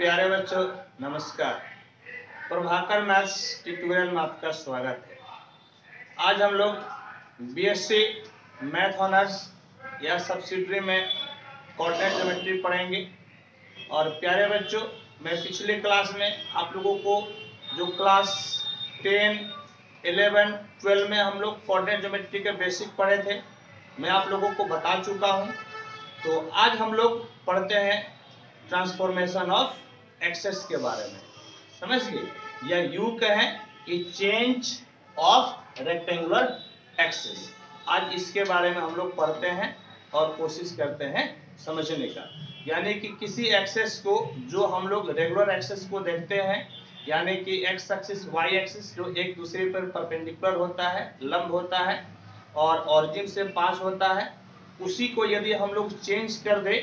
प्यारे बच्चों नमस्कार। प्रभाकर मैथ्स ट्यूटोरियल में आपका स्वागत है। आज हम लोग बीएससी मैथ ऑनर्स या सब्सिडरी में कोऑर्डिनेट ज्योमेट्री पढ़ेंगे। और प्यारे बच्चों, मैं पिछले क्लास में आप लोगों को जो क्लास 10, 11, 12 में हम लोग कोऑर्डिनेट ज्योमेट्री के बेसिक पढ़े थे, मैं आप लोगों को बता चुका हूं। तो आज हम लोग पढ़ते हैं ट्रांसफॉर्मेशन ऑफ एक्सेस के बारे में। समझ गए? या यूं कहें कि चेंज ऑफ रेक्टेंगुलर एक्सेस। आज इसके बारे में हम लोग पढ़ते हैं और कोशिश करते हैं समझने का। यानी कि किसी एक्सेस को जो हम लोग रेगुलर एक्सेस को देखते हैं, यानी कि एक्स एक्सिस वाई एक्सिस जो एक दूसरे पर परपेंडिकुलर होता है, लंब होता है और ऑरिजिन से पास होता है, उसी को यदि हम लोग चेंज कर दे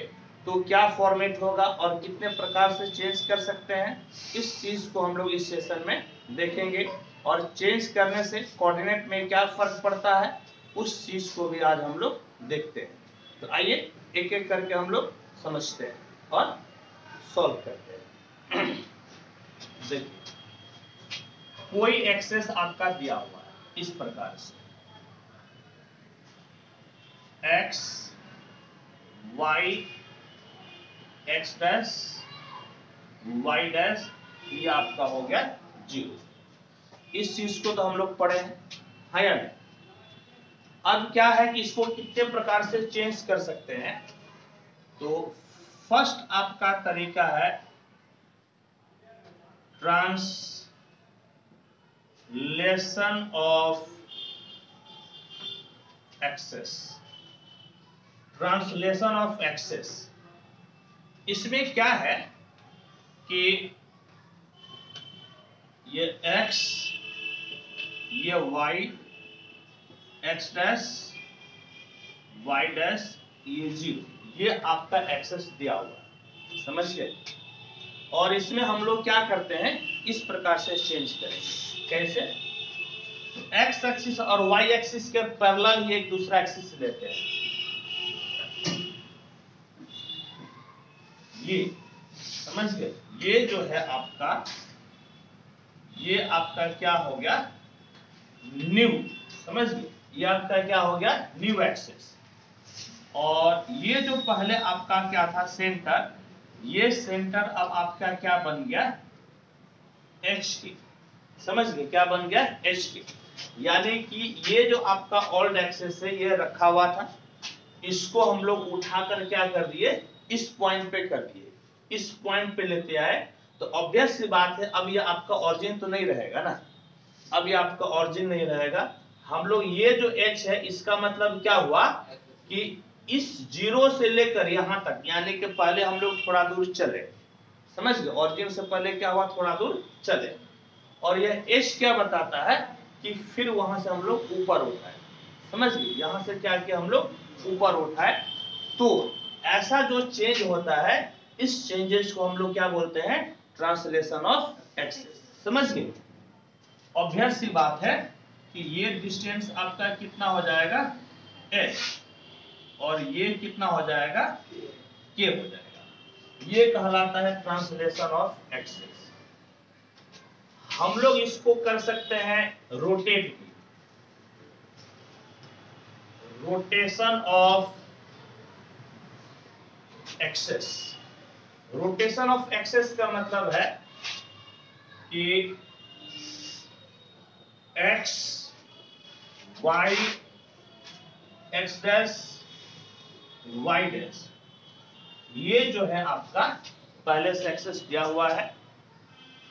तो क्या फॉर्मेट होगा और कितने प्रकार से चेंज कर सकते हैं, इस चीज को हम लोग इस सेशन में देखेंगे। और चेंज करने से कोऑर्डिनेट में क्या फर्क पड़ता है, उस चीज को भी आज हम लोग देखते हैं। तो आइए एक एक करके हम लोग समझते हैं और सॉल्व करते हैं। देखिए, कोई एक्सेस आपका दिया हुआ है इस प्रकार से, x y x dash y dash, ये आपका हो गया 0। इस चीज को तो हम लोग पढ़े हैं या नहीं? अब क्या है कि इसको कितने प्रकार से चेंज कर सकते हैं। तो फर्स्ट आपका तरीका है translation of axes. Translation of axes, इसमें क्या है कि ये x, ये y, x dash y dash, ये 0, ये आपका एक्सेस दिया हुआ है। समझ गए? और इसमें हम लोग क्या करते हैं, इस प्रकार से चेंज करेंगे। कैसे? x एक्सिस और y एक्सिस के पैरेलल ही एक दूसरा एक्सिस लेते हैं। ये समझ गए? ये जो है आपका, ये आपका क्या हो गया, न्यू। समझ गए? ये आपका क्या हो गया, न्यू एक्सेस। और ये जो पहले आपका क्या था, सेंटर, ये सेंटर अब आपका क्या बन गया, एच के। समझ गए? क्या बन गया, एच के। यानी कि ये जो आपका ओल्ड एक्सेस है, ये रखा हुआ था, इसको हम लोग उठाकर क्या कर दिए, इस पॉइंट पे कर दिए, इस पॉइंट पे लेते आए। तो ऑब्वियस सी बात है, अब ये आपका ऑरिजिन तो नहीं रहेगा ना, अब ये आपका ऑरिजिन नहीं रहेगा। हम लोग ये जो h है, इसका मतलब क्या हुआ कि इस 0 से लेकर यहां तक, यानी कि पहले हम लोग थोड़ा दूर चले। समझ गए? ऑरिजिन से पहले क्या हुआ, थोड़ा दूर चले। और यह h क्या बताता है कि फिर वहां से हम लोग ऊपर उठाए। समझ गए? यहां से क्या किया, हम लोग ऊपर उठाए। तो ऐसा जो चेंज होता है, इस चेंजेस को हम लोग क्या बोलते हैं, ट्रांसलेशन ऑफ एक्सेस। समझ गए? ऑब्वियस सी बात है कि ये डिस्टेंस आपका कितना हो जाएगा, h, और ये कितना हो जाएगा, k हो जाएगा। ये कहलाता है ट्रांसलेशन ऑफ एक्सेस। हम लोग इसको कर सकते हैं रोटेट भी। Rotation of axes. Rotation of axes का मतलब है कि x y x dash y dash, ये जो है आपका पहले से एक्सेस दिया हुआ है।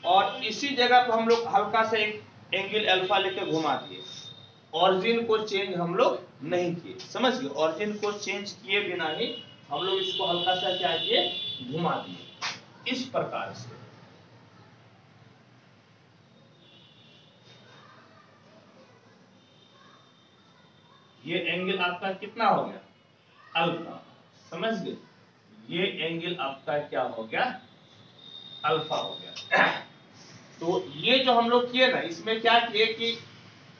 और इसी जगह पर हम लोग हल्का से एक एंगल अल्फा लेके घुमा दिए। ऑरिजिन को चेंज हम लोग नहीं किए। समझ गए? ऑरिजिन को चेंज किए बिना ही हम लोग इसको हल्का सा क्या किए, घुमा दिए, इस प्रकार से। ये एंगल आपका कितना हो गया, अल्फा। समझ गए? ये एंगल आपका क्या हो गया, अल्फा हो गया। तो ये जो हम लोग किए ना, इसमें क्या किए कि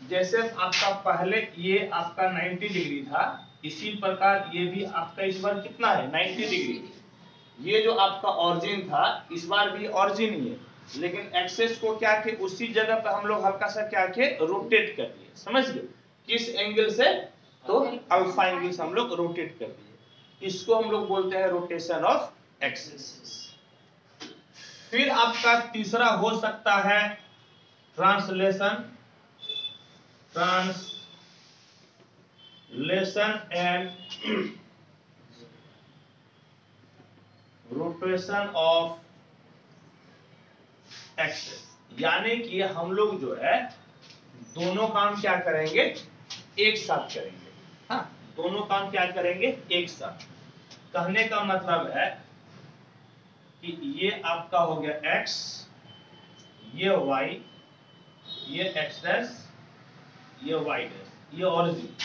जैसे आपका पहले ये आपका 90 डिग्री था, इसी प्रकार ये भी आपका इस बार कितना है, 90 डिग्री। ये जो आपका ऑरिजिन था इस बार भी ऑरिजिन ही है, लेकिन एक्सेस को क्या किए उसी जगह पे हम लोग हल्का सा क्या किए रोटेट कर दिए। समझ गए किस एंगल से? तो अल्फा एंगल से हम लोग रोटेट कर दिए। इसको हम लोग बोलते हैं रोटेशन ऑफ एक्सेस। फिर आपका तीसरा हो सकता है translation and rotation of axes. यानी कि हम लोग जो है दोनों काम क्या करेंगे एक साथ करेंगे। हाँ, दोनों काम क्या करेंगे एक साथ। कहने का मतलब है कि ये आपका हो गया x, ये y, ये x डैश, ये y डैश, ये ऑरिजिन।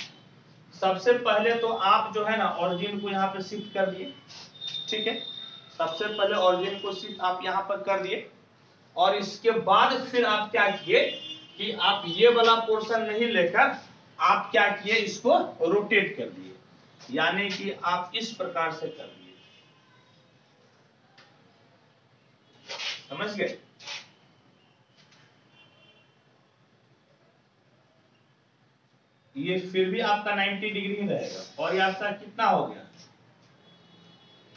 सबसे पहले तो आप जो है ना ऑरिजिन को यहाँ पे शिफ्ट कर दिए। ठीक है, सबसे पहले ऑरिजिन को शिफ्ट आप यहाँ पर कर दिए और इसके बाद फिर आप क्या किए कि आप ये वाला पोर्शन नहीं लेकर आप क्या किए इसको रोटेट कर दिए, यानी कि आप इस प्रकार से कर दिए। समझ गए? ये फिर भी आपका 90 डिग्री ही रहेगा और ये आपका कितना हो गया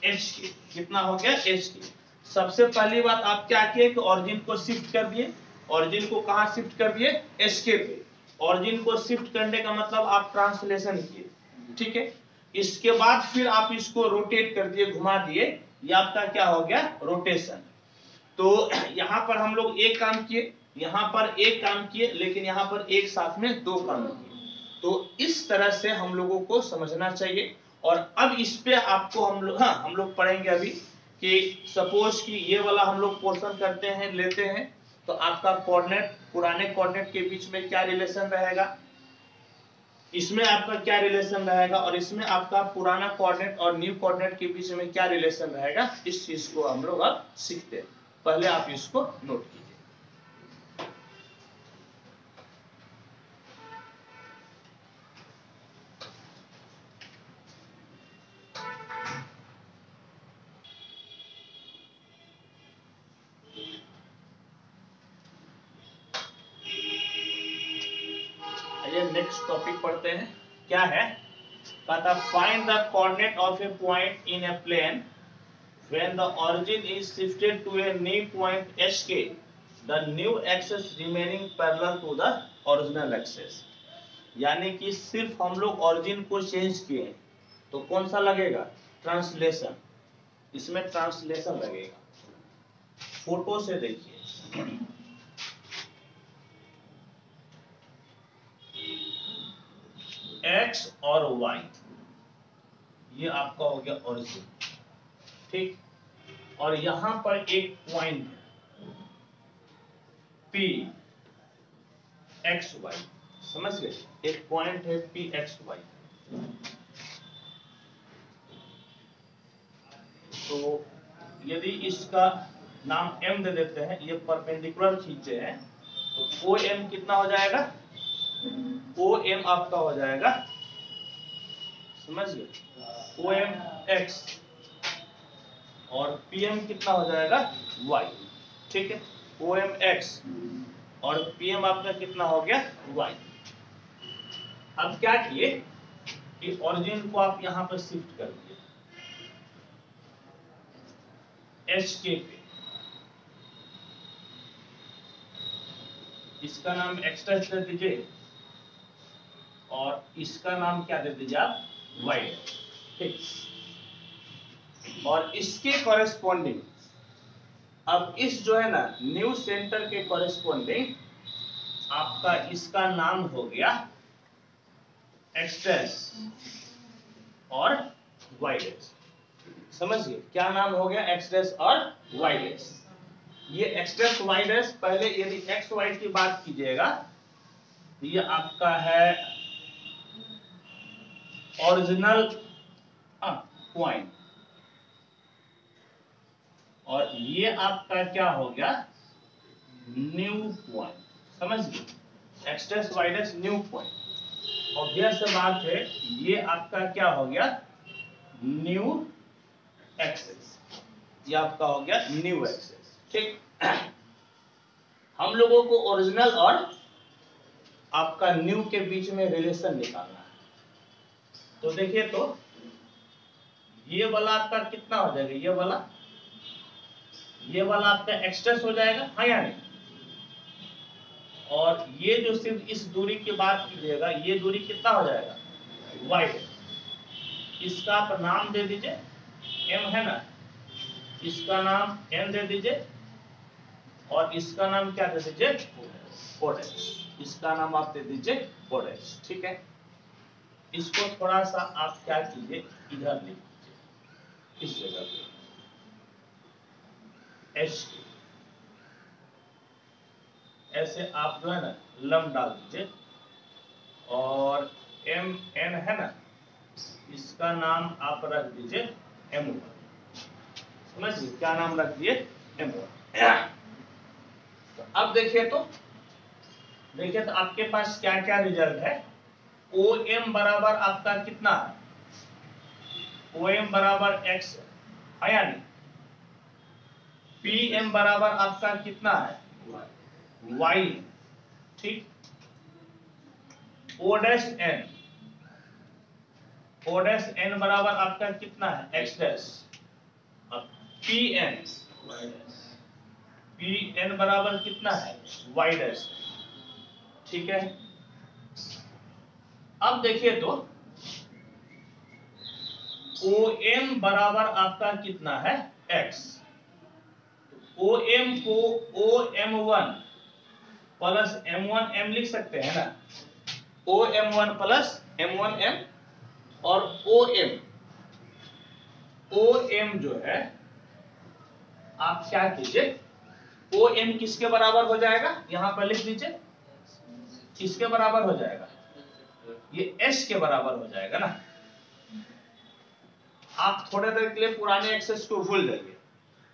एच के। कितना हो गया एच के। सबसे पहली बात आप क्या किए कि ऑरिजिन को शिफ्ट कर दिए। ऑरिजिन को कहां शिफ्ट कर दिए? एच के पे। ऑरिजिन को शिफ्ट करने का मतलब आप ट्रांसलेशन किए। ठीक है, इसके बाद फिर आप इसको रोटेट कर दिए, घुमा दिए, ये आपका क्या हो गया रोटेशन। तो यहां पर हम लोग एक काम किए, यहां पर एक काम किए, लेकिन यहां पर एक साथ में दो काम किए। तो इस तरह से हम लोगों को समझना चाहिए। और अब इस पे आपको हम लोग पढ़ेंगे अभी कि सपोज कि ये वाला हम लोग पोर्शन करते हैं लेते हैं तो आपका कोऑर्डिनेट पुराने कोऑर्डिनेट के बीच में क्या रिलेशन रहेगा, इसमें आपका क्या रिलेशन रहेगा और इसमें आपका पुराना कोऑर्डिनेट और न्यू कोऑर्डिनेट के बीच में क्या रिलेशन रहेगा, इस चीज को हम लोग अब सीखते हैं। पहले आप इसको नोट कीजिए। नेक्स्ट टॉपिक पढ़ते हैं। क्या है? कहता find the coordinate of a point in a plane when the origin is shifted to a new point HK, the new axes remaining parallel to the original axes. यानी कि सिर्फ हम लोग ऑरिजिन को चेंज किए तो कौन सा लगेगा? ट्रांसलेशन। इसमें ट्रांसलेशन लगेगा। फोटो से देखिए, एक्स और वाई ये आपका हो गया ओरिजिन। ठीक, और यहां पर एक पॉइंट है पी एक्स वाई। समझ गए? एक पॉइंट है पी एक्स वाई। तो यदि इसका नाम एम दे देते हैं, ये परपेंडिकुलर खींचे हैं, तो ओ एम कितना हो जाएगा? ओ एम आपका हो जाएगा, समझ गए, ओ एम एक्स और पी एम कितना हो जाएगा? वाई। ठीक है, ओ एम एक्स और पी एम आपका कितना हो गया? वाई। अब क्या किए कि ऑरिजिन को आप यहां पर शिफ्ट कर दिए एच के पे। इसका नाम एक्स्ट्रा दे दीजिए और इसका नाम क्या दे दीजिए आप? वाई। ठीक, और इसके कॉरेस्पॉन्डिंग अब इस जो है ना न्यू सेंटर के कॉरेस्पॉन्डिंग आपका इसका नाम हो गया एक्सट्रेस और वाई डैश। समझिए क्या नाम हो गया? एक्सट्रेस और वाई डैश। ये एक्सट्रेस वाई डैश, पहले यदि एक्स वाई की बात कीजिएगा तो ये आपका है ओरिजिनल पॉइंट और ये आपका क्या हो गया? New point. समझ गए? एक्सट्रेस Y dash new point. Obvious बात है ये आपका क्या हो गया? New access. ये आपका हो गया न्यू एक्सेस। ठीक, हम लोगों को ओरिजिनल और आपका न्यू के बीच में रिलेशन निकालना है। तो देखिए, तो ये वाला आपका कितना हो जाएगा, ये वाला आपका एक्सट्रेस हो जाएगा, हाँ या नहीं। और ये जो सिर्फ इस दूरी की बात कीजिएगा, ये दूरी कितना हो जाएगा, वाई। इसका आप नाम दे दीजिए m है ना, इसका नाम n दे दीजिए और इसका नाम क्या दे दीजिए, o डैश। इसका नाम आप दे दीजिए o डैश। ठीक है, इसको थोड़ा सा आप क्या कीजिए, इधर लिख दीजिए, इस जगह पे h, ऐसे आप जो है ना लम डाल दीजिए। और m n है ना, इसका नाम आप रख दीजिए m1। समझिए, क्या नाम रख दिए, m1। तो अब देखिए, तो आपके पास क्या क्या रिजल्ट है। OM बराबर आपका कितना है, OM बराबर x है या नहीं। PM बराबर आपका कितना है, y। ठीक, O डैश n बराबर आपका कितना है, x डैश। अब Pn बराबर कितना है, y डैश। ठीक है, अब देखिए, तो OM बराबर आपका कितना है, x। OM को OM1 प्लस M1M लिख सकते हैं ना, OM1 प्लस M1M। और OM जो है, आप क्या कीजिए, OM किसके बराबर हो जाएगा, यहां पर लिख दीजिए, किसके बराबर हो जाएगा, ये S के बराबर हो जाएगा ना। आप थोड़े देर के लिए पुराने एक्सेस को भूल जाइए।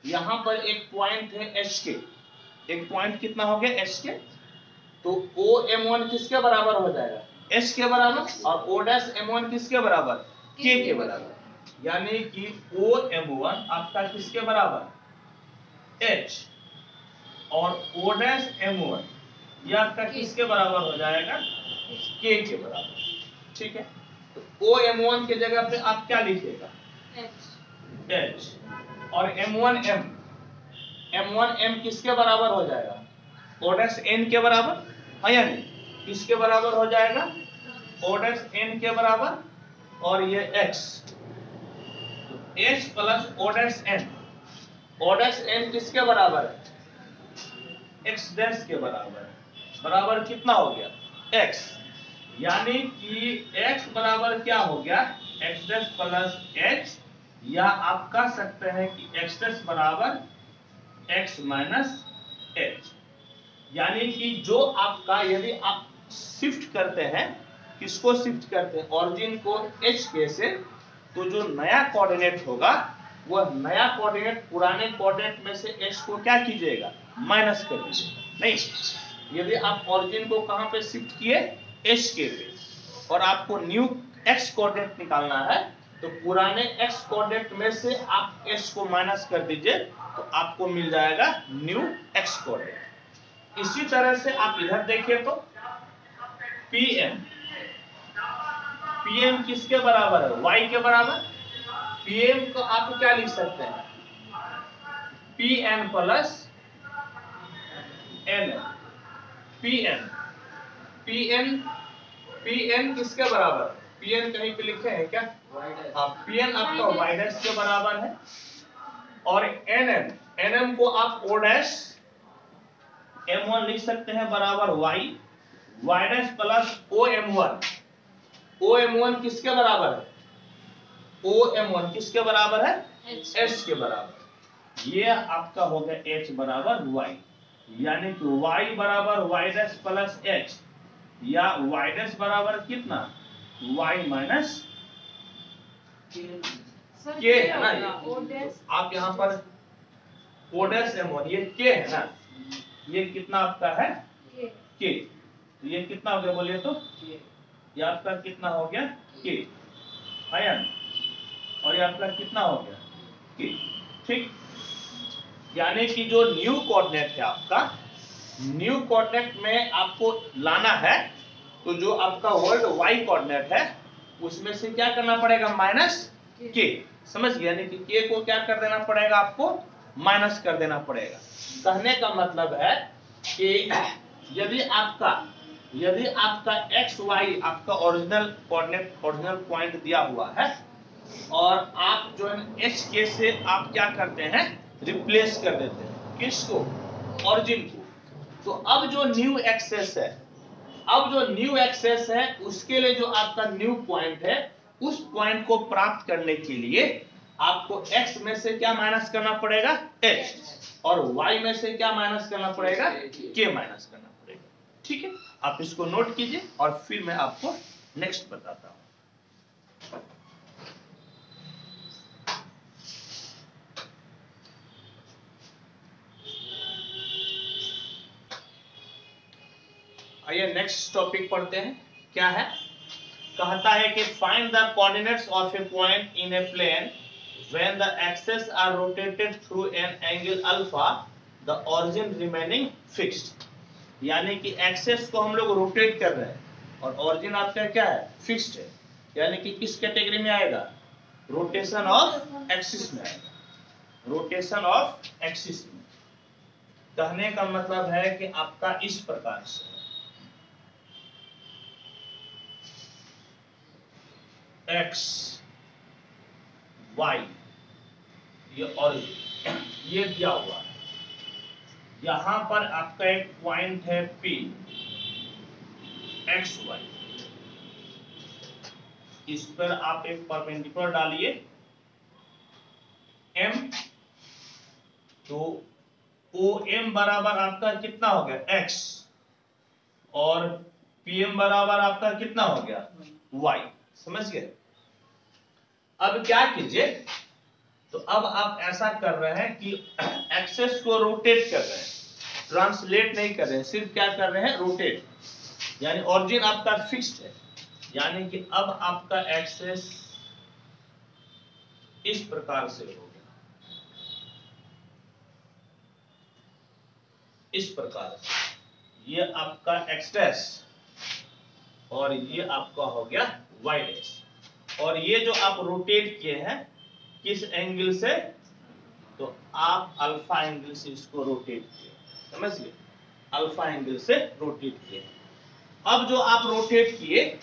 यहां पर एक पॉइंट है H के, एक पॉइंट कितना हो गया, H के। तो OM1 किसके बराबर हो जाएगा, H के बराबर। और O डैश M1 किसके बराबर, K के बराबर। यानी कि OM1 आपका किसके बराबर, H। और O डैश M1 ये आपका किसके बराबर हो जाएगा, K के बराबर। ठीक है, तो OM1 के जगह पे आप क्या लिखिएगा, H। और M1M किसके बराबर हो जाएगा, O डैश N के बराबर है या नहीं। किसके बराबर हो जाएगा, O डैश N के बराबर। और ये X, तो H plus O dash N। O dash N किसके बराबर है, X डैश के बराबर। बराबर कितना हो गया, X। यानी कि X बराबर क्या हो गया, X डैश प्लस H। या आप कह सकते हैं कि X डैश बराबर X माइनस H। यानी कि जो आपका, यदि आप शिफ्ट करते हैं, किसको शिफ्ट करते हैं, ऑरिजिन को H के से, तो जो नया कोऑर्डिनेट होगा, वह नया कोऑर्डिनेट पुराने कोऑर्डिनेट में से H को क्या कीजिएगा, माइनस कर दीजिएगा। नहीं, यदि आप ऑरिजिन को कहां पे शिफ्ट किए, H के पे, और आपको न्यू X कोऑर्डिनेट निकालना है, तो पुराने X कोऑर्डिनेट में से आप H को माइनस कर दीजिए, तो आपको मिल जाएगा न्यू X कोऑर्डिनेट। इसी तरह से आप इधर देखिए, तो PM किसके बराबर है, Y के बराबर। PM को आप क्या लिख सकते हैं, PN प्लस N। PN किसके बराबर, PN कहीं पे लिखे हैं क्या, PN आपका Y डैश के बराबर है। और NM को आप O डैश M1 लिख सकते हैं बराबर Y डैश प्लस OM1 किसके बराबर है, OM1 किसके बराबर है, H के बराबर। ये आपका हो गया H बराबर Y। यानी कि Y बराबर Y डैश प्लस H, या Y डैश बराबर कितना, Y माइनस K है ना। आप यहाँ पर O डैश M1, ये K है ना, ये कितना आपका है, K। तो ये कितना हो गया, बोलिए तो, ये आपका कितना हो गया, K है। और ये आपका कितना हो गया, K। ठीक, यानी कि जो न्यू कोऑर्डिनेट है आपका, न्यू कोऑर्डिनेट में आपको लाना है, तो जो आपका वर्ल्ड वाई कोऑर्डिनेट है उसमें से क्या करना पड़ेगा, माइनस के। समझ गए, यानी कि के को क्या कर देना पड़ेगा, आपको माइनस कर देना पड़ेगा। कहने का मतलब है कि यदि आपका एक्स वाई आपका ओरिजिनल कोऑर्डिनेट, ओरिजिनल पॉइंट दिया हुआ है, और आप जो है एच के से आप क्या करते हैं, रिप्लेस कर देते हैं, किसको, ओरिजिन को। तो अब जो न्यू एक्सेस है, उसके लिए जो आपका न्यू पॉइंट है, उस पॉइंट को प्राप्त करने के लिए आपको x में से क्या माइनस करना पड़ेगा, h, और y में से क्या माइनस करना पड़ेगा, k माइनस करना पड़ेगा। ठीक है, आप इसको नोट कीजिए और फिर मैं आपको नेक्स्ट बताता हूं। आइए नेक्स्ट टॉपिक पढ़ते हैं। क्या है, कहता है कि find the coordinates of a point in a plane when the axes are rotated through an angle alpha, the origin remaining fixed. यानी कि एक्सेस को हम लोग रोटेट कर रहे हैं और ओरिजिन आपका क्या है, फिक्स्ड है। यानी कि किस कैटेगरी में आएगा, रोटेशन ऑफ एक्सिस में आएगा, रोटेशन ऑफ एक्सिस में। कहने का मतलब है कि आपका इस प्रकार से एक्स वाई, ये ओरिजिन ये दिया हुआ है। यहां पर आपका एक पॉइंट है P, एक्स वाई, इस पर आप एक परपेंडिकुलर डालिए M, तो OM बराबर आपका कितना हो गया, x, और PM बराबर आपका कितना हो गया, y। समझ गए। अब क्या कीजिए, तो अब आप ऐसा कर रहे हैं कि एक्सेस को रोटेट कर रहे हैं, ट्रांसलेट नहीं कर रहे हैं, सिर्फ क्या कर रहे हैं, रोटेट। यानी ओरिजिन आपका फिक्स्ड है, यानी कि अब आपका एक्सेस इस प्रकार से हो गया, इस प्रकार से। ये आपका एक्स डैश और ये आपका हो गया वाई डैश। और ये जो आप रोटेट किए हैं किस एंगल से, तो आप अल्फा एंगल से इसको रोटेट किए। समझ गए, अल्फा एंगल से रोटेट किए। अब जो आप रोटेट किए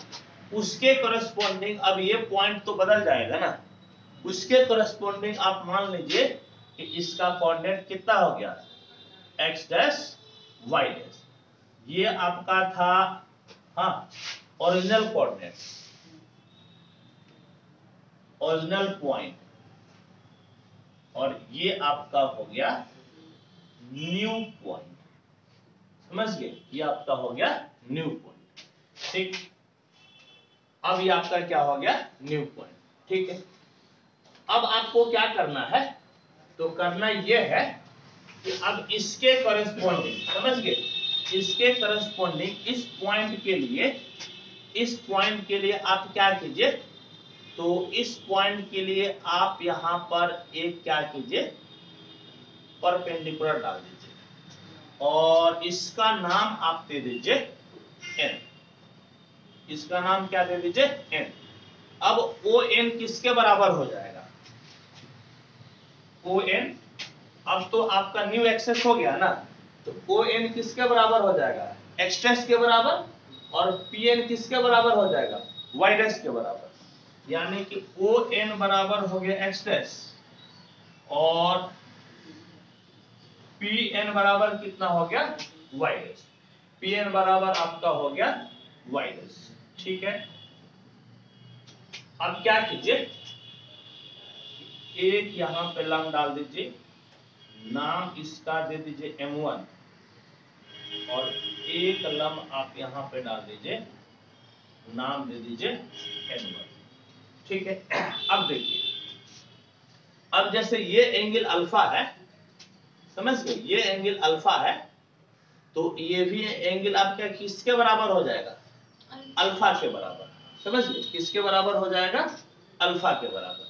उसके करस्पॉन्डिंग, अब ये पॉइंट तो बदल जाएगा ना, उसके करस्पॉन्डिंग आप मान लीजिए कि इसका कोऑर्डिनेट कितना हो गया, एक्स डैश वाई डैश। ये आपका था हाँ ओरिजिनल कोऑर्डिनेट, ओरिजिनल पॉइंट, और ये आपका हो गया न्यू पॉइंट। समझ गए, ये आपका हो गया न्यू पॉइंट। ठीक, अब ये आपका क्या हो गया, न्यू पॉइंट। ठीक है, अब आपको क्या करना है, तो करना ये है कि अब इसके करस्पॉन्डिंग, समझ गए, इसके करस्पॉन्डिंग इस पॉइंट के लिए आप क्या कीजिए, तो इस पॉइंट के लिए आप यहां पर एक क्या कीजिए, परपेंडिकुलर डाल दीजिए और इसका नाम आप दे दीजिए n। इसका नाम क्या दे दीजिए, n। अब ON किसके बराबर हो जाएगा, ON, अब तो आपका न्यू एक्सेस हो गया ना, तो ON किसके बराबर हो जाएगा, x डैश के बराबर, और PN किसके बराबर हो जाएगा, y डैश के बराबर। यानी कि ON बराबर हो गया x डैश और PN बराबर कितना हो गया, y डैश। PN बराबर आपका हो गया y डैश। ठीक है, अब क्या कीजिए, एक यहां पे लंब डाल दीजिए, नाम इसका दे दीजिए M1, और एक लंब आप यहां पे डाल दीजिए, नाम दे दीजिए N1। ठीक है, अब देखिए, अब जैसे ये एंगल अल्फा है, समझ गए, ये एंगल अल्फा है, तो ये भी एंगल आपका किसके बराबर हो जाएगा, अल्फा के बराबर। समझ गए, किसके बराबर हो जाएगा, अल्फा के बराबर,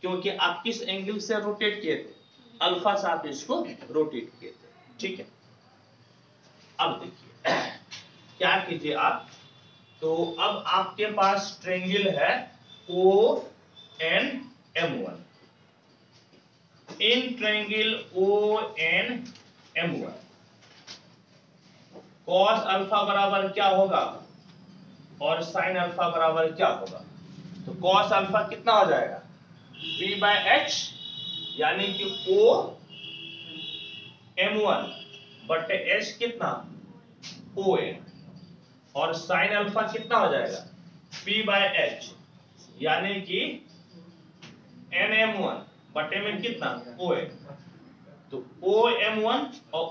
क्योंकि आप किस एंगल से रोटेट किए थे, अल्फा से आप इसको रोटेट किए थे, ठीक है। अब देखिए क्या कीजिए आप, तो अब आपके पास ट्रायंगल है O N M1। In triangle O N M1 cos alpha बराबर क्या होगा और sin अल्फा बराबर क्या होगा। तो cos अल्फा कितना हो जाएगा P/H, यानी कि O M1 बटे H कितना ON, और sin अल्फा कितना हो जाएगा P/H, यानी कि NM1 बटे में कितना ON। तो OM1 और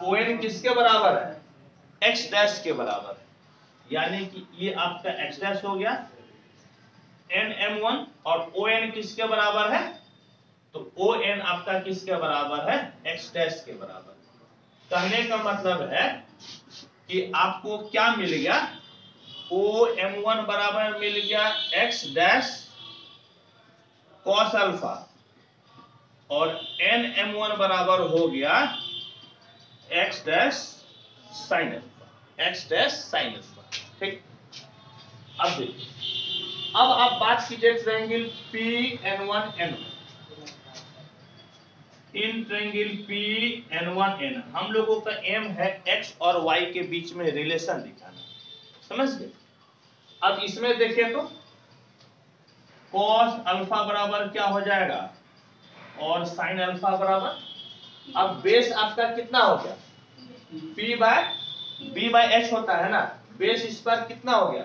ON किसके बराबर है x डैश के बराबर है, यानी कि ये आपका x डैश हो गया। NM1 और ON किसके बराबर है, तो ON आपका किसके बराबर है x डैश के बराबर। कहने का मतलब है कि आपको क्या मिल गया, OM1 बराबर मिल गया x डैश cos अल्फा, और NM1 बराबर हो गया x dash sin alpha, x dash sin alpha, ठीक। अब देखिए, अब आप बात कीजिए triangle PN1N। In triangle PN1N हम लोगों का एम है x और y के बीच में रिलेशन दिखाना, समझ गए। अब इसमें देखिए तो cos अल्फा बराबर क्या हो जाएगा और sin अल्फा बराबर, अब बेस आपका कितना हो गया B/H होता है ना, बेस इस पर कितना हो गया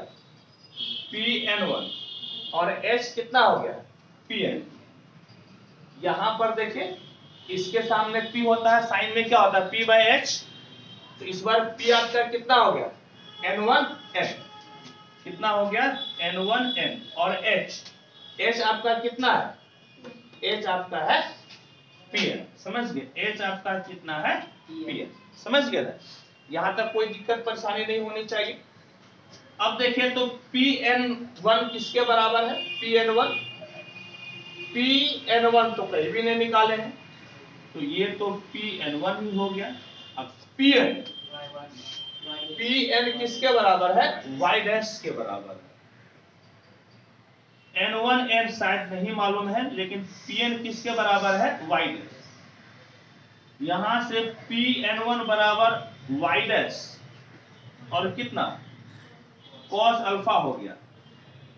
PN1 और H कितना हो गया PN। यहां पर देखिए इसके सामने P होता है, साइन में क्या होता है P/H, तो इस बार P आपका कितना हो गया N1N, कितना हो गया N1N, और H आपका कितना है, H आपका है PN, समझ गए। H आपका कितना है PN, समझ गए ना, यहां तक कोई दिक्कत परेशानी नहीं होनी चाहिए। अब देखिए तो PN1 किसके बराबर है, PN1 तो कहीं भी नहीं निकाले हैं, तो ये तो PN1 ही हो गया। अब PN किसके बराबर है y डैश के बराबर है। N1N शायद नहीं मालूम है, लेकिन PN किसके बराबर है y डैश। यहां से PN1 बराबर y डैश और कितना cos अल्फा हो गया,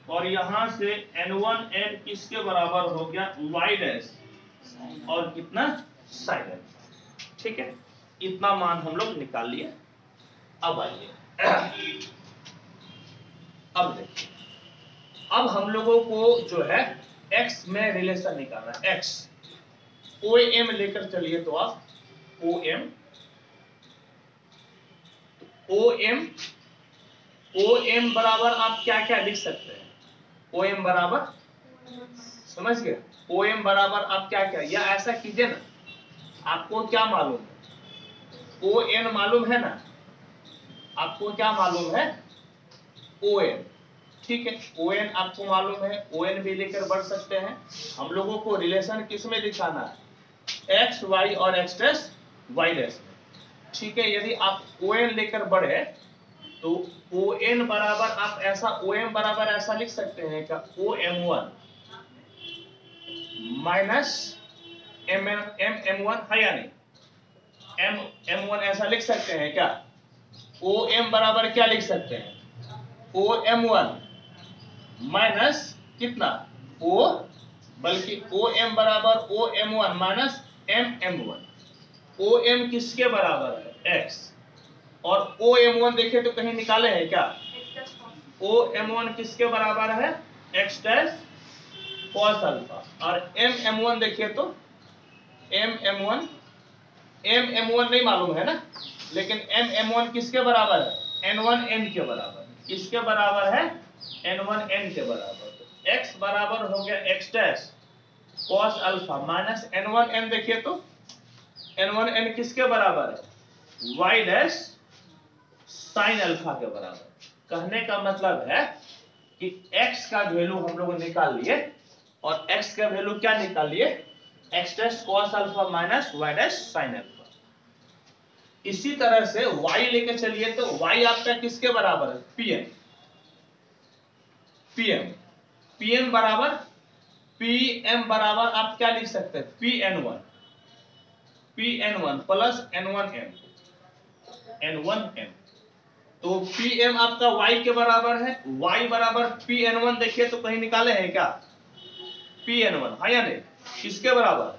और यहां से N1N किसके बराबर हो गया y डैश और कितना sin अल्फा, ठीक है। इतना मान हम लोग निकाल लिए। अब आइए अब देखिए, अब हम लोगों को जो है x में रिलेशन निकालना है। x OM लेकर चलिए, तो आप OM बराबर आप क्या क्या लिख सकते हैं, OM बराबर, समझ गए, OM बराबर आप क्या क्या, या ऐसा कीजिए ना, आपको क्या मालूम है ON मालूम है ना, आपको क्या मालूम है ON, ठीक है। ON आपको मालूम है, ON भी लेकर बढ़ सकते हैं। हम लोगों को रिलेशन किस में दिखाना है x y और x डैश y डैश में, ठीक है। यदि आप ON लेकर बढ़े तो ON बराबर आप ऐसा OM बराबर ऐसा लिख सकते हैं कि OM1 माइनस MM1 है या नहीं, MM1 ऐसा लिख सकते हैं क्या। OM बराबर क्या लिख सकते हैं OM1 माइनस कितना O, बल्कि OM बराबर OM1 माइनस MM1। OM किसके बराबर है x, और OM1 देखिए तो कहीं निकाले हैं क्या, OM1 किसके बराबर है x डैश cos अल्फा, और MM1 देखिए तो MM1 नहीं मालूम है ना, लेकिन MM1 किसके बराबर है N1N के बराबर, किसके बराबर है N1N के बराबर। तो x बराबर हो गया x dash cos alpha minus N1N, देखिए तो N1N किसके बराबर है y डैश sin अल्फा के बराबर। कहने का मतलब है कि x का वैल्यू हम लोग निकाल लिए, और x का वैल्यू क्या निकाल लिए x dash cos alpha minus y dash sine alpha. इसी तरह से y लेके चलिए तो y आपका किसके बराबर है? pm। pm बराबर आप क्या लिख सकते हैं? pn1 plus n1m। तो pm आपका y के बराबर है, y बराबर pn1। देखिए तो कहीं निकाले हैं क्या? pn1 है या नहीं? किसके बराबर?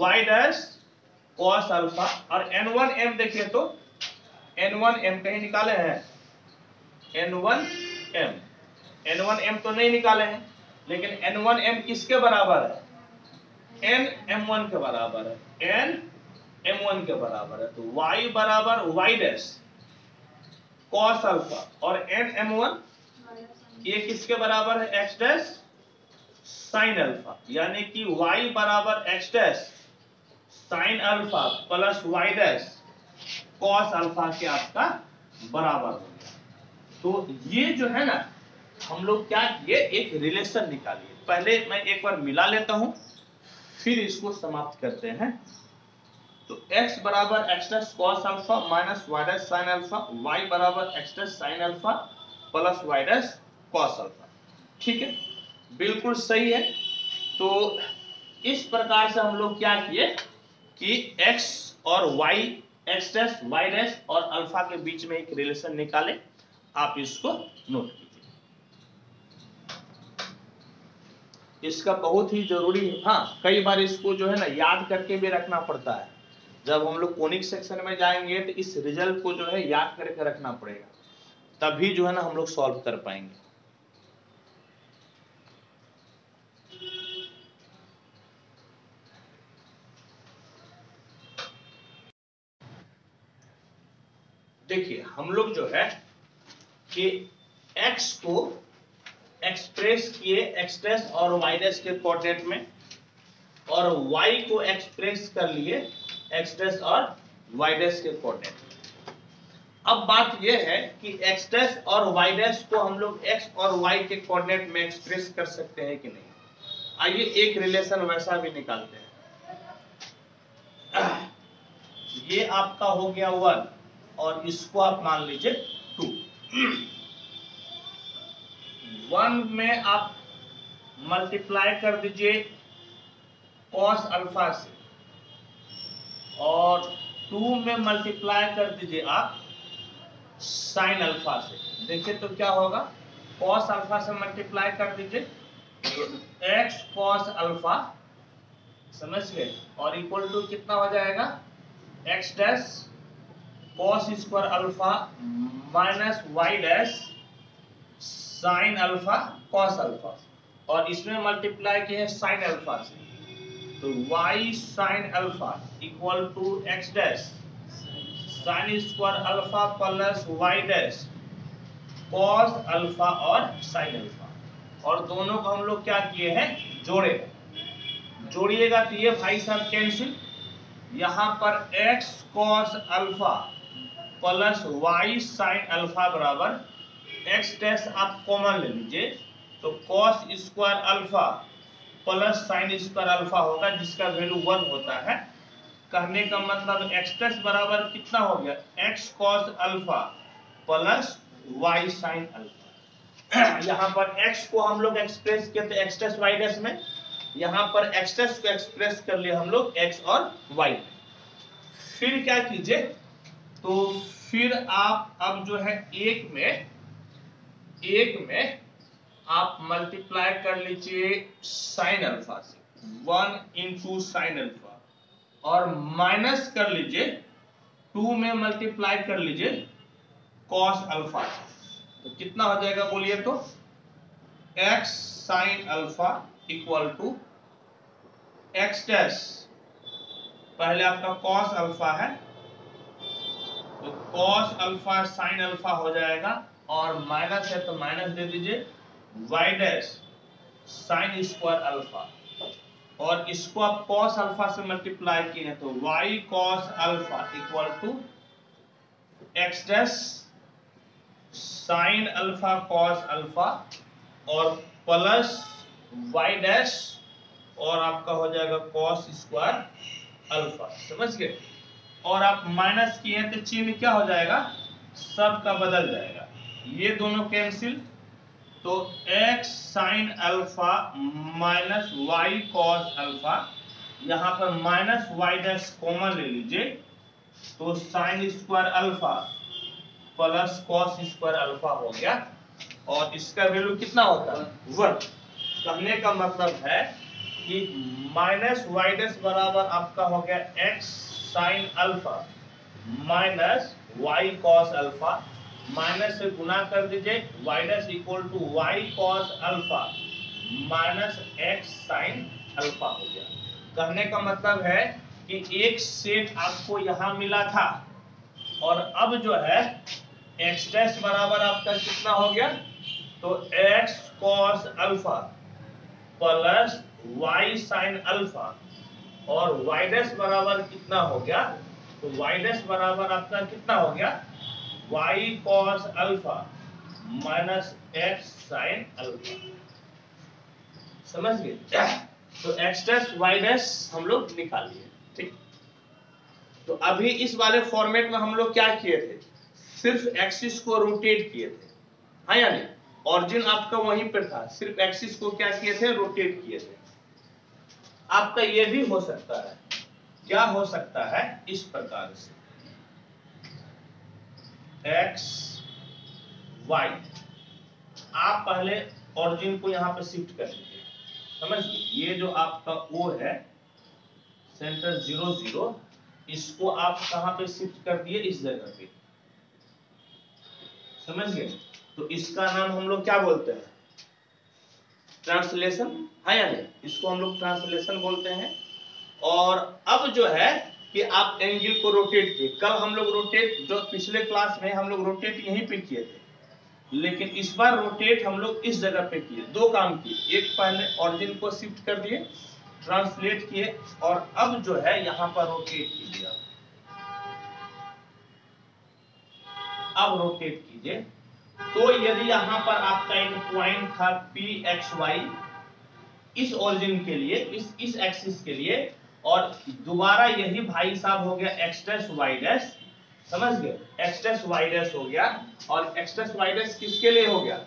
y dash cos alpha. और n1m देखिए तो n1m कहीं निकाले हैं? n1m तो नहीं निकाले हैं, लेकिन n1m किसके बराबर है? nm1 के बराबर है, nm1 के बराबर है। तो y बराबर y डैश cos अल्फा और nm1 ये किसके बराबर है? x dash sin alpha. यानी कि y बराबर x dash sin alpha plus y dash cos alpha के आपका बराबर हो गया। तो ये जो है ना, हम लोग क्या किए, एक रिलेशन निकालिए। पहले मैं एक बार मिला लेता हूं, फिर इसको समाप्त करते हैं। तो x बराबर x dash cos alpha minus y dash sin alpha, y बराबर x dash sin alpha plus y dash cos alpha. ठीक है, बिल्कुल सही है। तो इस प्रकार से हम लोग क्या किए कि x और y, x dash y dash और अल्फा के बीच में एक रिलेशन निकाले। आप इसको नोट कीजिए, इसका बहुत ही जरूरी है। हाँ, कई बार इसको जो है ना याद करके भी रखना पड़ता है। जब हम लोग कोनिक सेक्शन में जाएंगे तो इस रिजल्ट को जो है याद करके रखना पड़ेगा, तभी जो है ना हम लोग सॉल्व कर पाएंगे। देखिए हम लोग जो है कि x को एक्सप्रेस किए x डैश और y डैश के कोऑर्डिनेट में, और y को एक्सप्रेस कर लिए x डैश और y डैश के कोऑर्डिनेट में। अब बात यह है कि x डैश और y डैश को हम लोग x और y के कोऑर्डिनेट में एक्सप्रेस कर सकते हैं कि नहीं। आइए एक रिलेशन वैसा भी निकालते हैं। ये आपका हो गया 1 और इसको आप मान लीजिए 2। 1 में आप मल्टीप्लाई कर दीजिए cos अल्फा से, और 2 में मल्टीप्लाई कर दीजिए आप sin अल्फा से। देखिए तो क्या होगा, cos अल्फा से मल्टीप्लाई कर दीजिए x cos अल्फा, समझ गए, और इक्वल टू कितना हो जाएगा? x dash cos square alpha minus y dash sin alpha cos alpha, और इसमें मल्टीप्लाई किए हैं sin अल्फा से। तो y sin alpha equal to x dash sin square alpha plus y dash cos alpha और sin अल्फा, और दोनों को हम लोग क्या किए हैं? जोड़े। जोड़िएगा तो ये भाई साहब कैंसिल, यहां पर x cos alpha plus y sin alpha बराबर x डैश आप कॉमन ले लीजिए, तो cos square alpha plus sin square alpha होगा, जिसका वैल्यू 1 होता है। कहने का मतलब x डैश बराबर कितना हो गया? x cos alpha plus y sin alpha. यहाँ पर x को हम लोग एक्सप्रेस किए थे x डैश y डैश में, यहाँ पर x डैश को एक्सप्रेस कर लिए हम लोग x और y में। फिर क्या कीजिए, तो फिर आप अब जो है एक में आप मल्टीप्लाई कर लीजिए sin अल्फा से, 1 इंटू साइन अल्फा, और माइनस कर लीजिए 2 में मल्टीप्लाई कर लीजिए cos अल्फा से। तो कितना हो जाएगा बोलिए तो? x sin alpha equal to x dash, पहले आपका cos अल्फा है तो cos अल्फा sin अल्फा हो जाएगा, और माइनस है तो माइनस दे दीजिए y dash sin square alpha, और इसको आप cos अल्फा से मल्टीप्लाई किए हैं तो y cos alpha equal to x dash sin alpha cos alpha और प्लस y डैश और आपका हो जाएगा cos स्क्वायर अल्फा, समझ गए। और आप माइनस किए तो चिन्ह क्या हो जाएगा, सब का बदल जाएगा, ये दोनों कैंसिल, तो x sine alpha minus y cos alpha, यहाँ पर माइनस y डैश कॉमन ले लीजिए, तो sine square alpha plus cos square alpha हो गया, और इसका वैल्यू कितना होता है 1। कहने का मतलब है कि माइनस वाई डैश बराबर आपका हो गया x sine alpha minus y cos alpha, minus से गुना कर दीजिए, y dash equal to y cos alpha minus x sine alpha हो गया। कहने का मतलब है कि एक सेट आपको यहां मिला था, और अब जो है x डैश बराबर आपका कितना हो गया, तो x cos alpha plus y sine alpha, और y डैश बराबर कितना हो गया, तो y डैश बराबर आपका कितना हो गया, y cos alpha minus x sine alpha, समझ गए। तो x डैश y डैश हम लोग निकाल लिए, ठीक। तो अभी इस वाले फॉर्मेट में हम लोग क्या किए थे, सिर्फ एक्सिस को रोटेट किए थे, हाँ या नहीं, ऑरिजिन आपका वहीं पर था, सिर्फ एक्सिस को क्या किए थे, रोटेट किए थे। आपका ये भी हो सकता है, क्या हो सकता है, इस प्रकार से x y, आप पहले ऑरिजिन को यहां पे शिफ्ट कर लीजिए, समझ लीजिए, ये जो आपका O है सेंटर 0 0, इसको आप कहां पे शिफ्ट कर दिए, इस जगह पे, समझ गए। तो इसका नाम हम लोग क्या बोलते हैं, ट्रांसलेशन, है या नहीं, इसको हम लोग ट्रांसलेशन बोलते हैं। और अब जो है कि आप एंगल को रोटेट किए, कल हम लोग रोटेट, जो पिछले क्लास में हम लोग रोटेट यहीं पे किए थे, लेकिन इस बार रोटेट हम लोग इस जगह पे किए, दो काम किए, एक पहले ऑरिजिन को शिफ्ट कर दिए, ट्रांसलेट किए, और अब जो है यहाँ पर रोटेट कीजिए, अब रोटेट कीजिए। तो यदि यहाँ पर आपका एक पॉइंट था pxy इस ओरिजिन के लिए, इस एक्सिस के लिए, और दोबारा यही भाई साहब हो गया x डैश y डैश, समझ गए, x डैश y डैश हो गया, और x डैश y डैश किसके लिए हो गया,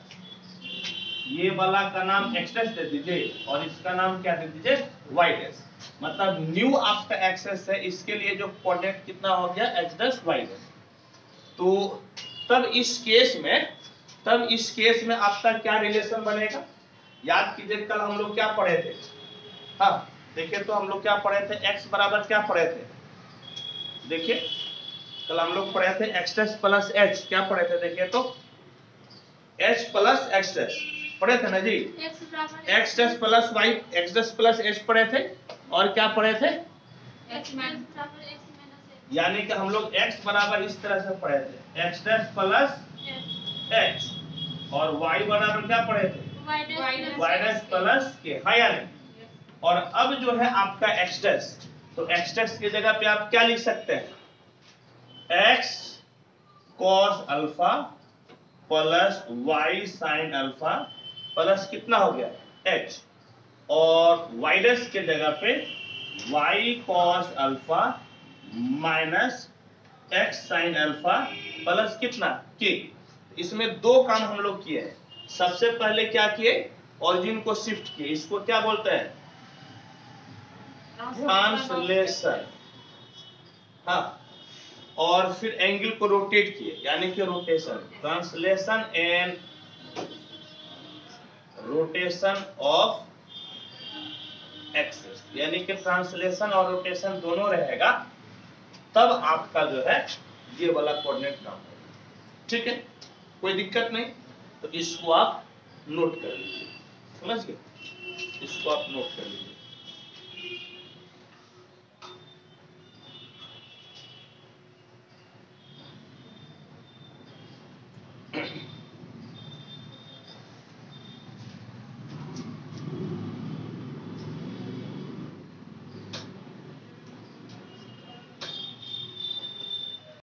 ये वाला का नाम x डैश दे दीजिए, और इसका नाम क्या दे दीजिए, y डैश, मतलब न्यू आपका एक्सेस है, इसके लिए जो कोऑर्डिनेट कितना हो गया, x डैश y डैश। तो तब इस केस में आपका क्या रिलेशन बनेगा, याद कीजिए कल हम लोग क्या पढ़े थे, हाँ देखिए, तो हम लोग क्या पढ़े थे, x बराबर क्या पढ़े थे, देखिए कल हम लोग पढ़े थे x डैश प्लस h, क्या पढ़े थे, देखिए तो h प्लस x डैश पढ़े थे ना जी, x dash plus y, x dash plus h पढ़े थे, और क्या पढ़े थे, यानी कि हम लोग x बराबर इस तरह से पढ़े थे, x डैश प्लस h, और y बराबर क्या पढ़े थे, y डैश प्लस के, हाँ या नहीं। और अब जो है आपका x डैश, तो x डैश की जगह पे आप क्या लिख सकते हैं, x cos alpha plus y sine alpha plus कितना हो गया h, और y डैश के जगह पे y cos alpha minus x sine alpha plus कितना k। इसमें दो काम हम लोग किए हैं, सबसे पहले क्या किए, ऑरिजिन को शिफ्ट किए, इसको क्या बोलते हैं, ट्रांसलेशन, हाँ, और फिर एंगल को रोटेट किए, यानी कि rotation, translation and rotation of axis, यानी कि ट्रांसलेशन और रोटेशन दोनों रहेगा, तब आपका जो है ये वाला कोऑर्डिनेट काम होगा, ठीक है, कोई दिक्कत नहीं। तो इसको आप नोट कर लीजिए, समझ गए, इसको आप नोट कर लीजिए।